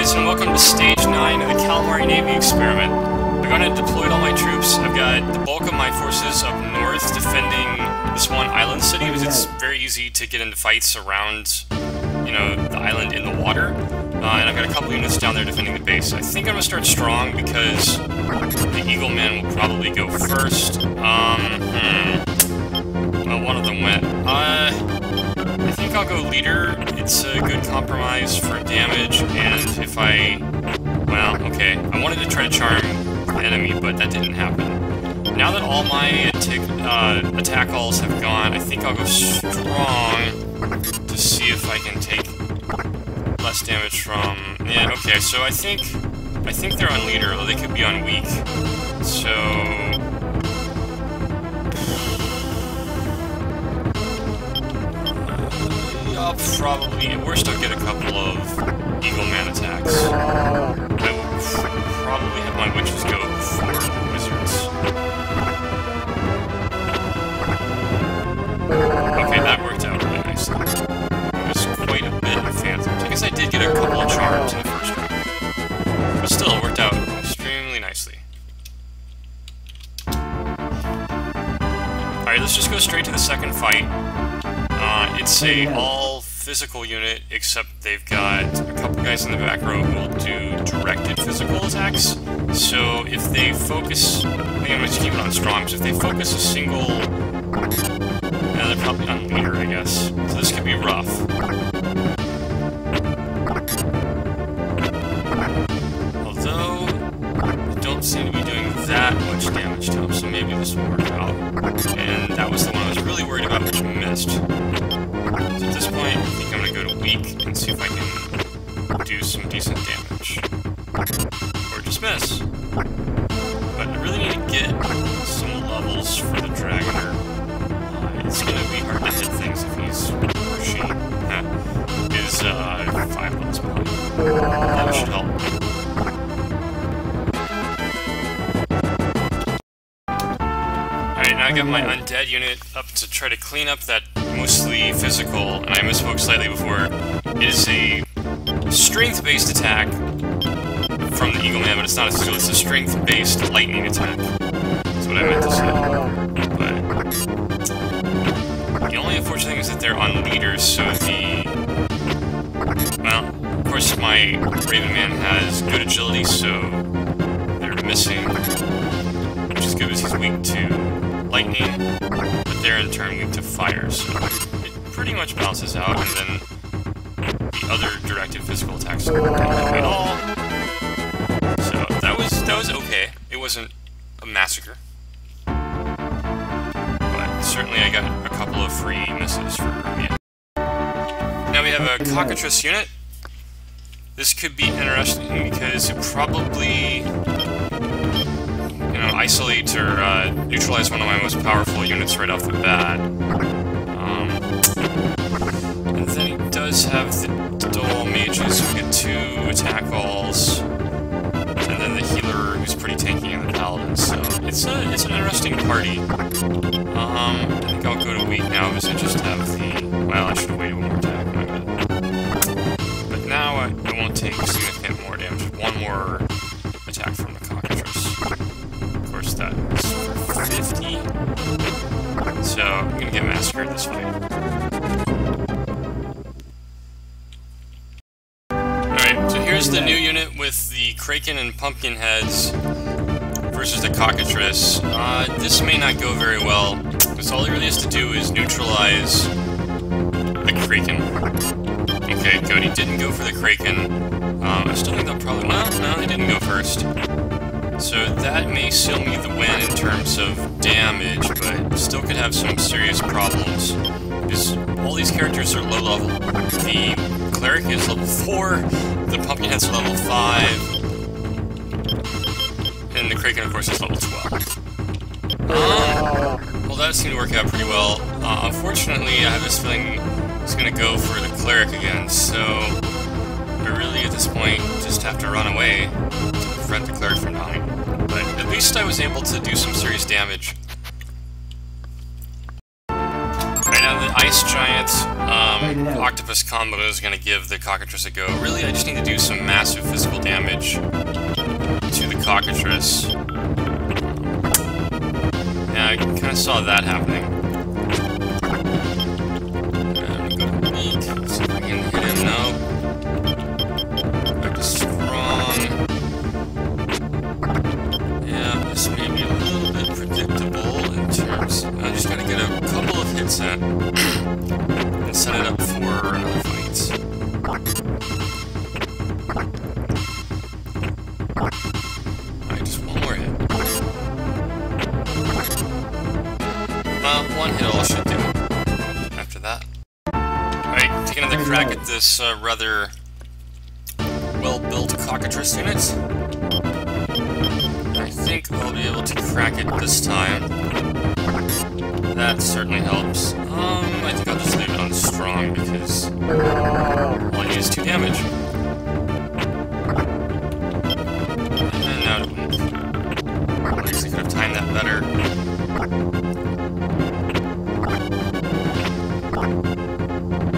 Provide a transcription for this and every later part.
guys, and welcome to Stage 9 of the Calamari Navy experiment. I've gone and deployed all my troops. I've got the bulk of my forces up north defending this one island city, because it's very easy to get into fights around, you know, the island in the water. And I've got a couple units down there defending the base. I think I'm going to start strong because the Eagle Man will probably go first. Well, one of them went. I think I'll go leader. It's a good compromise for damage, and if well, okay. I wanted to try to charm the enemy, but that didn't happen. Now that all my attack alls have gone, I think I'll go strong to see if I can take less damage from... Yeah, okay, so I think they're on leader, although they could be on weak. So... I'll probably, at worst, I'll get a couple of Eagle Man attacks. I will probably have my witches go for the wizards. Okay, that worked out really nicely. It was quite a bit of phantoms. I guess I did get a couple of charms in the first round. But still, it worked out extremely nicely. Alright, let's just go straight to the second fight. It's a all-physical unit, except they've got a couple guys in the back row who will do directed physical attacks. So if they focus... I think I'm going to keep it on strong, because if they focus a single... Yeah, they're probably on leader, I guess. So this could be rough. Although, I don't seem to be doing that much damage to them, so maybe this will work out. And that was the one I was really worried about, which missed. So at this point, I think I'm going to go to weak and see if I can do some decent damage. Or just miss. But I really need to get some levels for the Dragoner. It's going to be hard to hit things if he's or she is 5 levels behind. That should help. Alright, now I got my undead unit up to try to clean up that mostly physical, and I misspoke slightly before. It is a strength-based attack from the Eagle Man, but it's not a physical, it's a strength-based lightning attack. That's what I meant to say. But the only unfortunate thing is that they're on leaders, so well, of course my Raven Man has good agility, so they're missing, which is good because he's weak to lightning, but they're in turn weak to fire, so it pretty much balances out, and then the other directed physical attacks don't hit me at all. So that was okay. It wasn't a massacre. But certainly I got a couple of free misses for me. Now we have a cockatrice unit. This could be interesting because it probably isolate or neutralize one of my most powerful units right off the bat. And then he does have the dual mages who get 2 attack alls, and then the healer who's pretty tanky and the paladin. So it's an interesting party. I think I'll go to weak now because I just have the... Well, I should have waited one more attack. My bad. But now I won't take significant more damage. One more attack from the cockatrice. Of course, that is for 50. So I'm gonna get massacred this fight. Alright, so here's the new unit with the Kraken and pumpkin heads versus the cockatrice. This may not go very well, because all he really has to do is neutralize the Kraken. Okay, good. He didn't go for the Kraken. I still think they'll probably... Well, no, they didn't go first. So that may seal me the win in terms of damage, but still could have some serious problems. Because all these characters are low level. The Cleric is level 4, the Pumpkinheads are level 5, and the Kraken, of course, is level 12. Well, that seemed to work out pretty well. Unfortunately, I have this feeling it's going to go for the Cleric again, so I really, at this point, just have to run away to prevent the Cleric from dying. But at least I was able to do some serious damage. Right now, the Ice Giant Octopus combo is going to give the Cockatrice a go. Really, I just need to do some massive physical damage to the Cockatrice. Yeah, I kind of saw that happening. I'm going to weak, see if I can hit him. No. Back to strong. Yeah, this may be a little bit predictable in terms. I just got to get a couple of hits in and set it up for another fight. Alright, just one more hit. One hit all should do after that. Alright, take another crack at this rather well-built Cockatrice unit. I think I'll be able to crack it this time. That certainly helps. I think I'll just leave it on strong because all I need is 2 damage. And now to weak. I guess I could have timed that better.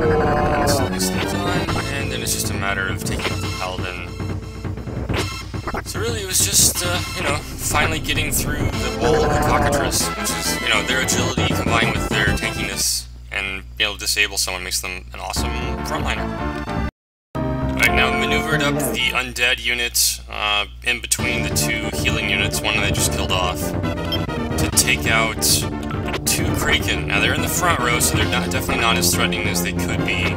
That's nicely done, and then it's just a matter of taking out the Paladin. So really, it was just, you know, finally getting through the wall of the Cockatrice, which is, you know, their agility combined with their tankiness, and being able to disable someone makes them an awesome frontliner. Right now, maneuvered up the undead unit in between the 2 healing units, one that I just killed off, to take out 2 Kraken. Now, they're in the front row, so they're definitely not as threatening as they could be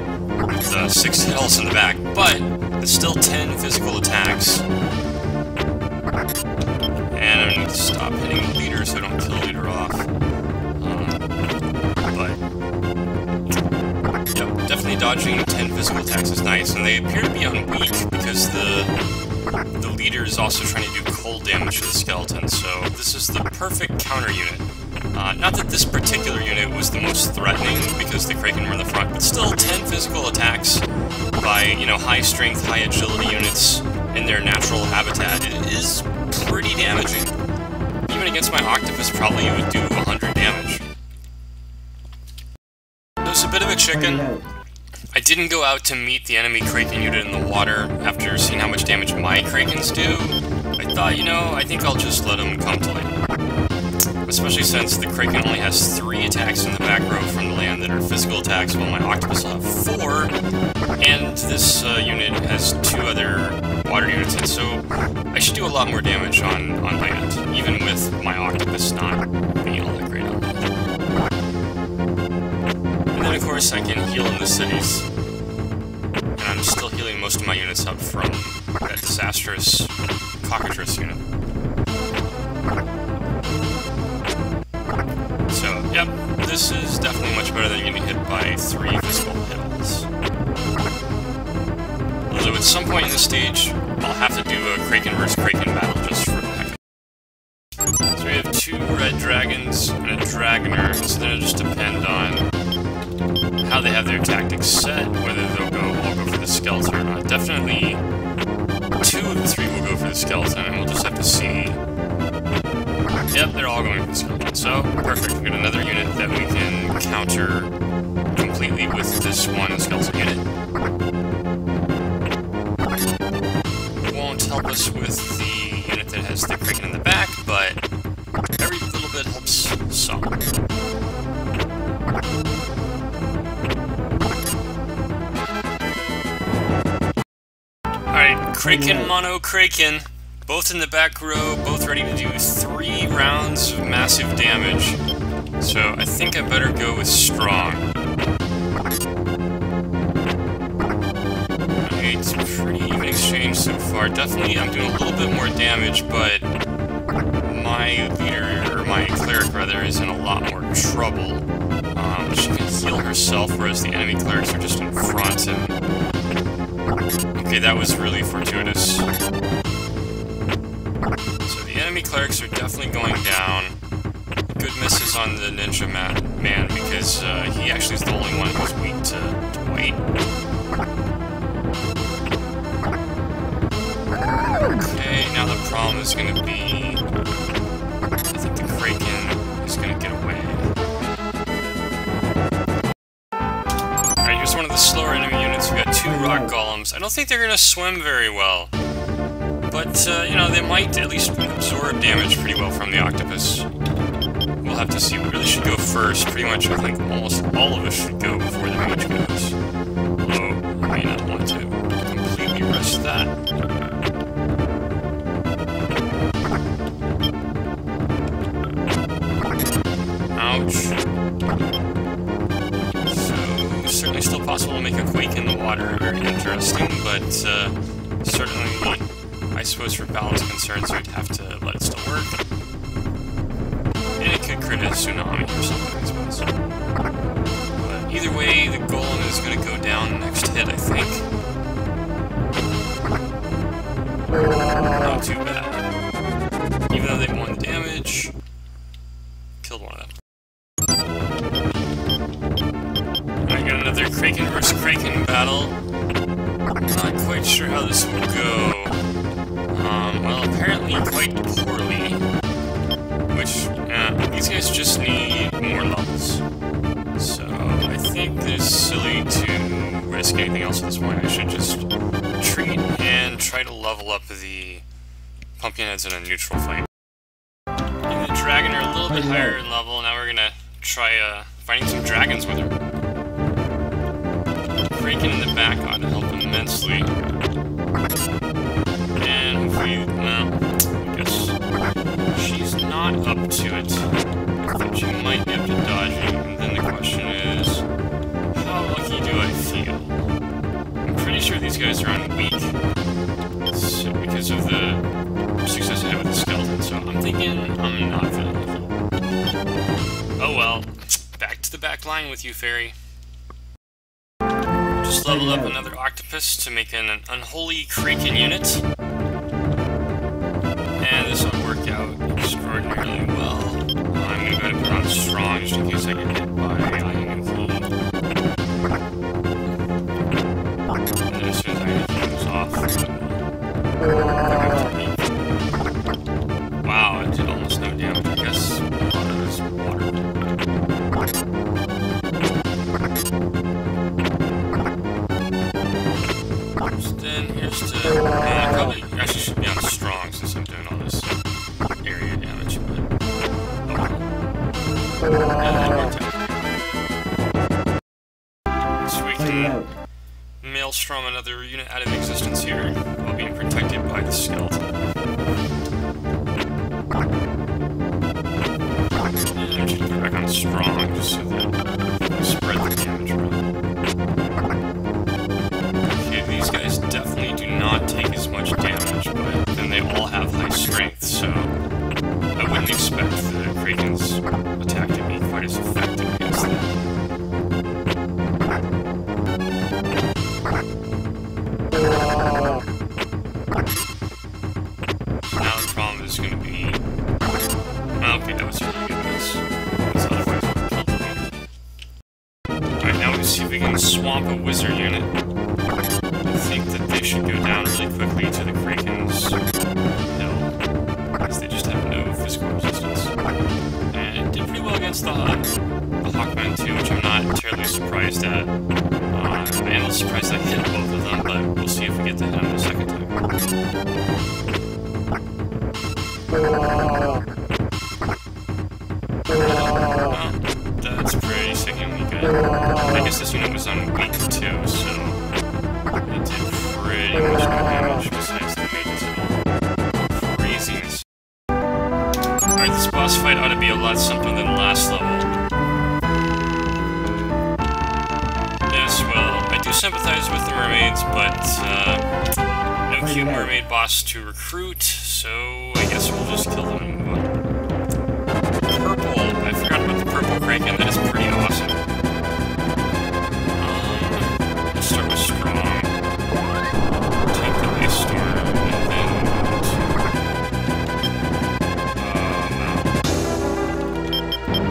with 6 hills in the back, but it's still 10 physical attacks. And I'm going to stop hitting the leader so I don't kill the leader off. But, yep, definitely dodging 10 physical attacks is nice, and they appear to be on weak because the leader is also trying to do cold damage to the skeleton, so this is the perfect counter unit. Not that this particular unit was the most threatening because the Kraken were in the front, but still 10 physical attacks by, you know, high strength, high agility units in their natural habitat. It is pretty damaging. Even against my Octopus, probably it would do 100 damage. It was a bit of a chicken. I didn't go out to meet the enemy Kraken unit in the water after seeing how much damage my Krakens do. I thought, you know, I think I'll just let them come to land. Especially since the Kraken only has 3 attacks in the back row from the land that are physical attacks, while my Octopus will have 4, and this unit has 2 other water units, and so I should do a lot more damage on land, even with my Octopus not being all that great on land. And then, of course, I can heal in the cities, and I'm still healing most of my units up from that disastrous Cockatrice unit. So, yep, this is definitely much better than getting hit by 3 physical hills. Although at some point in this stage, I'll have to do a Kraken vs. Kraken battle just for the heck of it. So we have 2 red dragons and a dragoner, so then it'll just depend on how they have their tactics set, whether they'll all go for the skeleton or not. Definitely 2 of the 3 will go for the skeleton, and we'll just have to see. Yep, they're all going for the skeleton. So, perfect. We've got another unit that we can counter completely with this one skeleton unit. It won't help us with the unit that has the Kraken in the back, but every little bit helps some. Alright, Kraken, Mono, Kraken. Both in the back row, both ready to do 3 rounds of massive damage. So I think I better go with strong. Alright, it's a pretty even exchange so far. Definitely I'm doing a little bit more damage, but my leader, or my cleric rather, is in a lot more trouble. She can heal herself, whereas the enemy clerics are just in front, and... Okay, that was really fortuitous. So the enemy clerics are definitely going down. Good misses on the ninja man because he actually is the only one who's weak to weight. Okay, now the problem is going to be... I think the Kraken is going to get away. I don't think they're going to swim very well. But, you know, they might at least absorb damage pretty well from the octopus. We'll have to see. We really should go first. Pretty much, I think almost all of us should go before the mage goes. Although, I may not want to completely rush that. Ouch. So, it's certainly still possible to make a quake in the water. Very interesting, but certainly, I suppose for balance concerns, we'd have to let it still work. And it could crit a tsunami or something, I suppose. But either way, the golem is going to go down next hit, I think. Not too bad. Even though they won the damage, killed one of them. I got another Kraken versus Kraken battle. Not quite sure how this will go. Well, apparently quite poorly. Which, these guys just need more levels. So, I think it's silly to risk anything else at this point. I should just retreat and try to level up the pumpkinheads in a neutral fight. And the dragon are a little bit higher in level. Now we're gonna try fighting some dragons with her. Kraken in the back ought to help immensely. And hopefully, well, I guess she's not up to it. I thought she might be up to dodging, and then the question is, how lucky do I feel? I'm pretty sure these guys are on weak, so because of the success I had with the skeleton, so I'm thinking I'm not gonna level. Oh well, back to the back line with you, Fairy. Just leveled up another octopus to make an unholy Kraken unit. And this will work out extraordinarily well. I'm going to go ahead and put on strong just in case I get hit by iron key. And then as soon as iron key goes off, wow, it did almost no damage. I guess a lot of this water. Then here's to... probably actually should be on strong since I'm doing all this area damage, but... oh well. So we can maelstrom another unit out of existence here while being protected by the skeleton. And I'm just going to go back on strong just so that we spread the damage around. These guys definitely do not take as much damage, but then they all have high strength, so I wouldn't expect the Kraken's attack to be quite as effective against them. So now the problem is going to be... okay, that was really good miss. Alright, now we see if we can swamp a wizard unit. I think that they should go down really quickly to the Kraken's hill, because they just have no physical resistance. And it did pretty well against the Hawkmen too, which I'm not terribly surprised at. I am a little surprised I hit both of them, but we'll see if we get to hit them the second time. Well, that's pretty sickeningly good. I guess this unit was on weak too, so... it did pretty much no damage besides the mages at all. Craziness. Alright, this boss fight ought to be a lot simpler than last level. Yes, well, I do sympathize with the mermaids, but no cute mermaid boss to recruit, so I guess we'll just kill them and move on. Purple, I forgot about the purple Kraken, that is pretty awesome. Let's start with strong. Take the ice storm, and then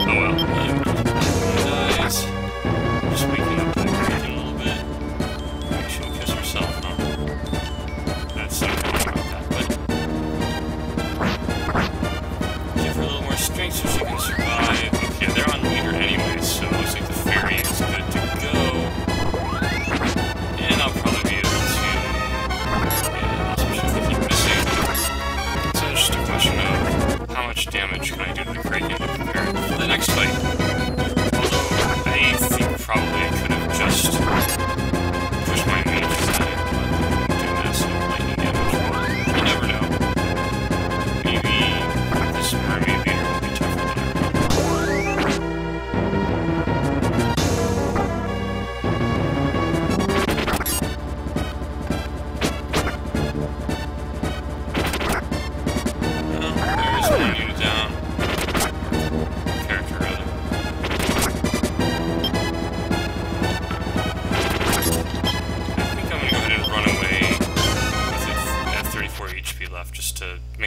oh well, dies. Just waking up the Kraken a little bit. Maybe she'll kiss herself, huh? That's not about that, but give her a little more strength so she can survive. Okay, they're on meter anyway.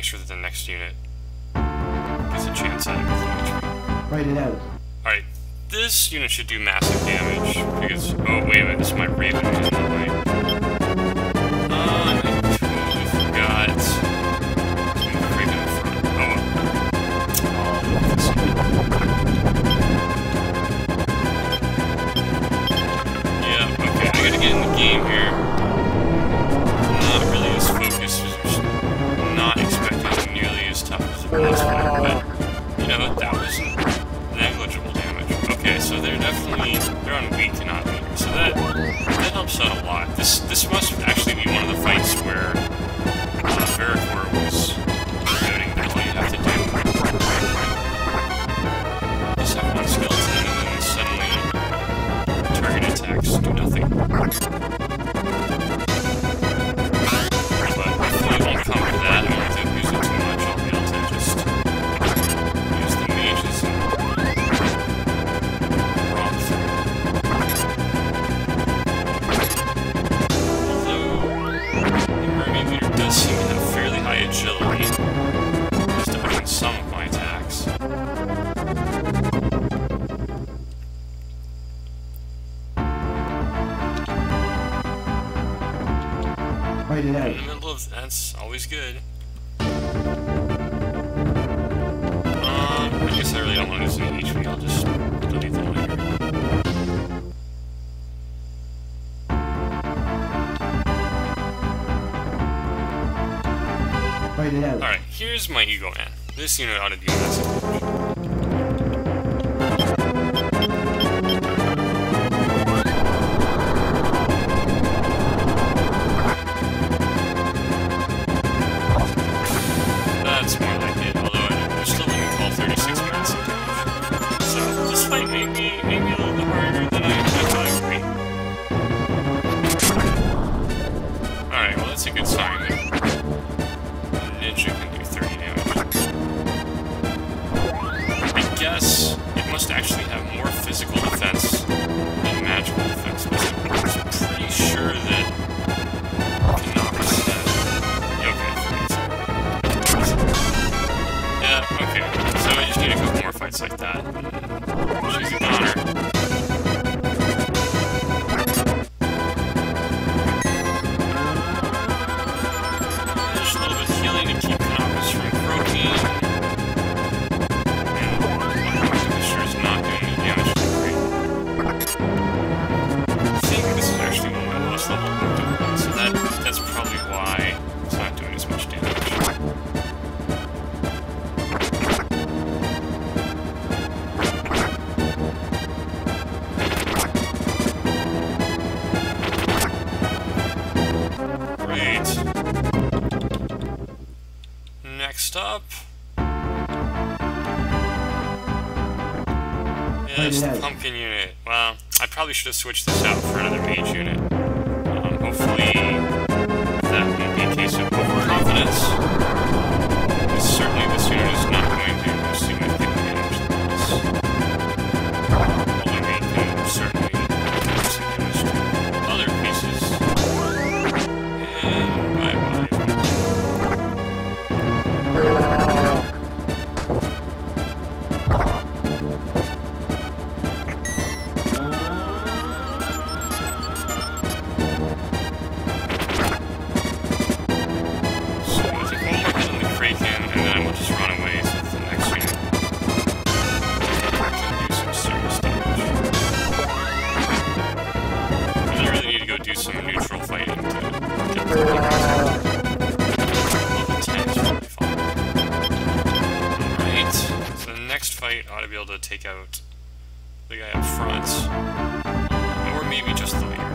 sure that the next unit gets a chance at it with the HP. Write it out. Alright, this unit should do massive damage, because... Oh, wait a minute, this is my Raven unit, right? I totally forgot. The Kraken in front. Oh, well. Let's see. Yeah, okay, I gotta get in the game here. Not really as focused, just not expecting nearly as tough as the last one, but, you know, that was negligible damage. Okay, so they're on weak and not weaker, so that helps out a lot. This must actually be one of the fights where Veracor was noting that all you have to do is have one skeleton and then suddenly target attacks do nothing. But hopefully it won't come with that. I don't have to use it too much. I'll be able to just use the mages and romp through. Although the mermaid leader does seem to have fairly high agility, just dodging some of my attacks. Write it out. In the middle of that's always good. I guess I really don't want to lose any HP. I'll just delete them later. Write it out. Alright, here's my Ego Man. This unit ought to do massive damage. That's more like it, although I still wouldn't call 36 minutes of damage. So, this fight may be a little bit harder than I thought it would be. Alright, well that's a good sign that Ninja can do 30 damage. I guess it must actually have more physical defense than magical defense. I'm pretty sure that Canaris has... Okay, so I just need a couple more fights like that. She's a goner. Just a little bit of healing to keep Canaris from croaking. And I'm sure it's not doing any damage to the Kraken. I think this is actually one of my lowest level difficulties, so that's probably why it's not doing as much damage. Next up, it's the pumpkin unit. Well, I probably should have switched this out for another mage unit. Hopefully that won't be a case of overconfidence. Because certainly this unit is not going to do significant damage to this. Although we can certainly do some damage to other pieces. And bye-bye. Ought to be able to take out the guy up front, or maybe just the leader,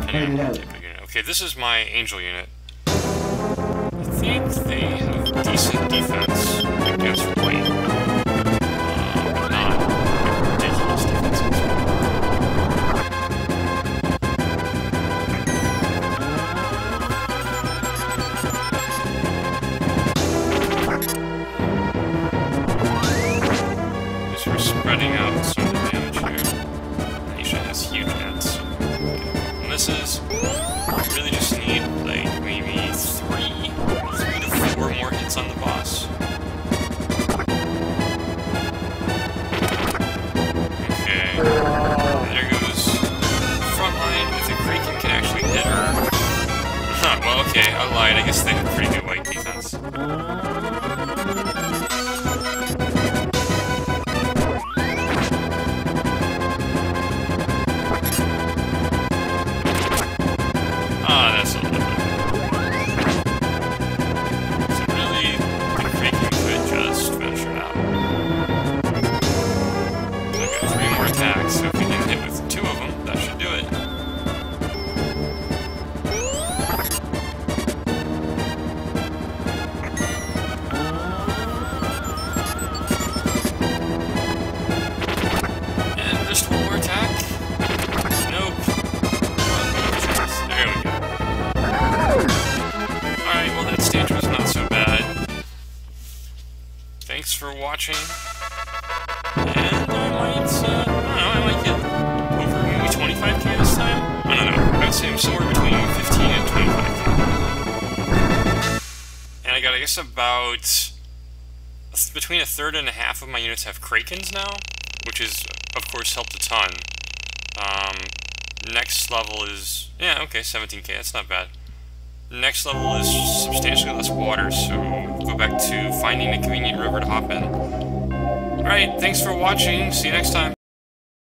depending on the type of unit. Okay, this is my angel unit. I think they have decent defense against white, but not ridiculous defenses. We're spreading out some of the damage here. Aisha has huge nets. And this is... I really just need, like, maybe 3 to 4 more hits crits on the boss. Okay. There goes frontline. If the Kraken can actually hit her. Huh, well, okay, I lied. I guess they have pretty good white defense. Ah, that's a little bit. So really, the Kraken could just venture out. I've got 3 more attacks, so if we can hit with 2 of them, that should do it. And just 1 more attack. Nope. There we go. Alright, well that stage was not so bad. Thanks for watching. And I might get over maybe 25k this time? I don't know. I would say I'm somewhere between 15 and 25k. And I got, I guess, about between a third and a half of my units have Krakens now, which is, of course, helped a ton. Next level is, yeah, okay, 17k, that's not bad. Next level is substantially less water, so we'll go back to finding a convenient river to hop in. Alright, thanks for watching, see you next time.